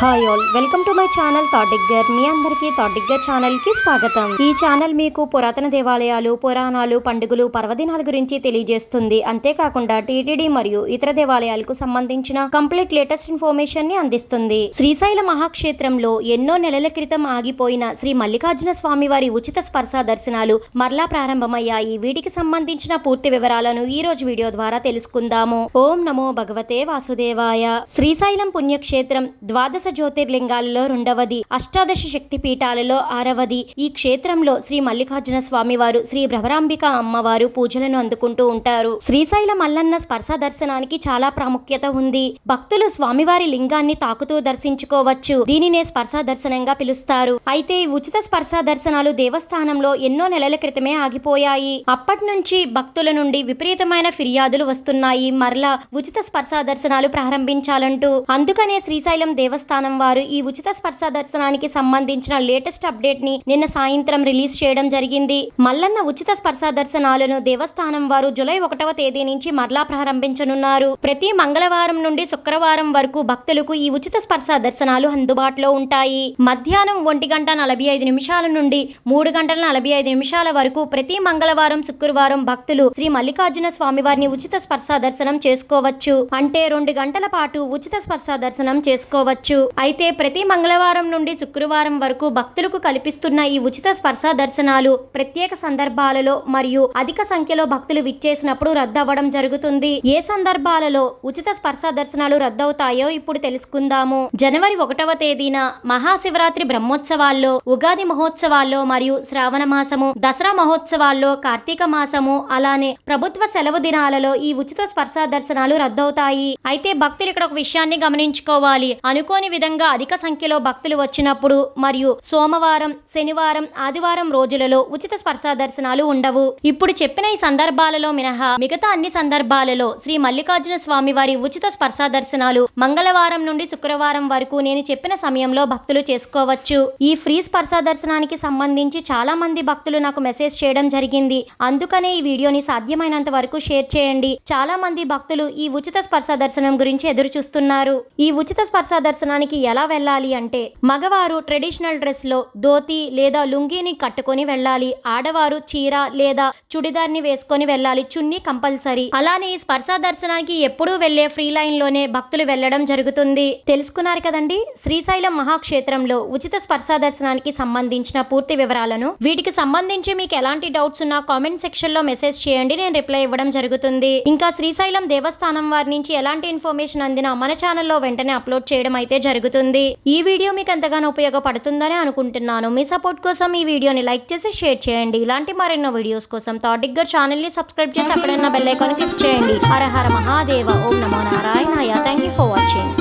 Hi all, welcome to my channel thought digger. మీ అందరికీ thought digger channel కి స్వాగతం. ఈ ఛానల్ మీకు పురాతన దేవాలయాలు, పురాణాలు, పండుగలు, పర్వదినాల గురించి తెలియజేస్తుంది. అంతేకాకుండా టీటీడీ మరియు ఇతర దేవాలయాలకు సంబంధించిన కంప్లీట్ లేటెస్ట్ ఇన్ఫర్మేషన్ ని అందిస్తుంది. శ్రీశైల మహాక్షేత్రంలో ఎన్నో నెలల క్రితం ఆగిపోయిన శ్రీ మల్లికార్జున స్వామి వారి ఉచిత స్పర్శ దర్శనాలు మరలా ప్రారంభమయ్యాయి. వీటికి సంబంధించిన పూర్తి వివరాలను ఈ రోజు వీడియో ద్వారా తెలుసుకుందాము. ఓం నమో భగవతే వాసుదేవాయ. శ్రీశైలం పుణ్యక్షేత్రం ద్వాదశ జ్యోతిర్లింగాలలో రెండవది, అష్టాదశ శక్తి పీఠాలలో 6వది. ఈ క్షేత్రంలో శ్రీ మల్లికార్జున స్వామి వారు, శ్రీ భ్రమరాంబిక అమ్మవారు పూజలను అందుకుంటూ ఉంటారు. శ్రీశైల మల్లన్న స్పర్శ దర్శనానికి చాలా ప్రాముఖ్యత ఉంది. భక్తులు స్వామివారి లింగాన్ని తాకుతూ దర్శించుకోవచ్చు. దీనినే స్పర్శ దర్శనంగా పిలుస్తారు. అయితే ఈ ఉచిత స్పర్శ దర్శనాలు దేవస్థానంలో ఎన్నో నెలల క్రితమే ఆగిపోయాయి. అప్పటి నుంచి భక్తుల నుండి విపరీతమైన ఫిర్యాదులు వస్తున్నాయి. మరలా ఉచిత స్పర్శ దర్శనాలు ప్రారంభించాలంటూ. అందుకనే శ్రీశైలం దేవస్థానం వారు ఈ ఉచిత స్పర్శ దర్శనానికి సంబంధించిన లేటెస్ట్ అప్డేట్ ని నిన్న సాయంత్రం రిలీజ్ చేయడం జరిగింది. మల్లన్న ఉచిత స్పర్శ దర్శనాలను దేవస్థానం వారు జూలై 1వ తేదీ నుంచి మరలా ప్రారంభించనున్నారు. ప్రతి మంగళవారం నుండి శుక్రవారం వరకు భక్తులకు ఈ ఉచిత స్పర్శ దర్శనాలు అందుబాటులో ఉంటాయి. మధ్యాహ్నం 1:45 నుండి 3:45 వరకు ప్రతి మంగళవారం, శుక్రవారం భక్తులు శ్రీ మల్లికార్జున స్వామి వారిని ఉచిత స్పర్శ దర్శనం చేసుకోవచ్చు. అంటే 2 గంటల పాటు ఉచిత స్పర్శ దర్శనం చేసుకోవచ్చు. అయితే ప్రతి మంగళవారం నుండి శుక్రవారం వరకు భక్తులకు కల్పిస్తున్న ఈ ఉచిత స్పర్శ దర్శనాలు ప్రత్యేక సందర్భాలలో మరియు అధిక సంఖ్యలో భక్తులు విచ్చేసినప్పుడు రద్దవడం జరుగుతుంది. ఏ సందర్భాలలో ఉచిత స్పర్శ దర్శనాలు రద్దవుతాయో ఇప్పుడు తెలుసుకుందాము. జనవరి 1వ తేదీన మహాశివరాత్రి బ్రహ్మోత్సవాల్లో, ఉగాది మహోత్సవాల్లో మరియు శ్రావణ మాసము, దసరా మహోత్సవాల్లో, కార్తీక మాసము, అలానే ప్రభుత్వ సెలవు దినాలలో ఈ ఉచిత స్పర్శ దర్శనాలు రద్దవుతాయి. అయితే భక్తులు ఇక్కడ ఒక విషయాన్ని గమనించుకోవాలి. అనుకోని విధంగా అధిక సంఖ్యలో భక్తులు వచ్చినప్పుడు మరియు సోమవారం, శనివారం, ఆదివారం రోజులలో ఉచిత స్పర్శ దర్శనాలు ఉండవు. ఇప్పుడు చెప్పిన ఈ సందర్భాలలో మినహా మిగతా అన్ని సందర్భాలలో శ్రీ మల్లికార్జున స్వామి వారి ఉచిత స్పర్శ దర్శనాలు మంగళవారం నుండి శుక్రవారం వరకు నేను చెప్పిన సమయంలో భక్తులు చేసుకోవచ్చు. ఈ ఫ్రీ స్పర్శ దర్శనానికి సంబంధించి చాలా మంది భక్తులు నాకు మెసేజ్ చేయడం జరిగింది. అందుకనే ఈ వీడియోని సాధ్యమైనంత వరకు షేర్ చేయండి. చాలా మంది భక్తులు ఈ ఉచిత స్పర్శ దర్శనం గురించి ఎదురు చూస్తున్నారు. ఈ ఉచిత స్పర్శ దర్శనానికి ఎలా వెళ్ళాలి అంటే, మగవారు ట్రెడిషనల్ డ్రెస్ లో ధోతి లేదా లుంగీని కట్టుకొని వెళ్ళాలి. ఆడవారు చీర లేదా చుడిదార్ ని వేసుకొని వెళ్ళాలి. చున్నీ కంపల్సరీ. అలానే ఈ స్పర్శ దర్శనానికి ఎప్పుడూ వెళ్లే ఫ్రీ లైన్ లోనే భక్తులు వెళ్లడం జరుగుతుంది. తెలుసుకున్నారు కదండి శ్రీశైలం మహాక్షేత్రంలో ఉచిత స్పర్శ దర్శనానికి సంబంధించిన పూర్తి వివరాలను. వీటికి సంబంధించి మీకు ఎలాంటి డౌట్స్ ఉన్నా కామెంట్ సెక్షన్ లో మెసేజ్ చేయండి, నేను రిప్లై ఇవ్వడం జరుగుతుంది. ఇంకా శ్రీశైలం దేవస్థానం వారి నుంచి ఎలాంటి ఇన్ఫర్మేషన్ అందినా మన ఛానల్లో వెంటనే అప్లోడ్ చేయడం అయితే జరుగుతుంది. ఈ వీడియో మీకు ఎంతగానో ఉపయోగపడుతుందని అనుకుంటున్నాను. మీ సపోర్ట్ కోసం ఈ వీడియోని లైక్ చేసి షేర్ చేయండి. ఇలాంటి మరెన్నో వీడియోస్ కోసం థాట్ డిగ్గర్ ఛానల్ ని సబ్స్క్రైబ్ చేసి అక్కడున్న బెల్ ఐకాన్ క్లిక్ చేయండి. హర హర మహాదేవ. ఓం నమో నారాయణాయ. Thank you for watching.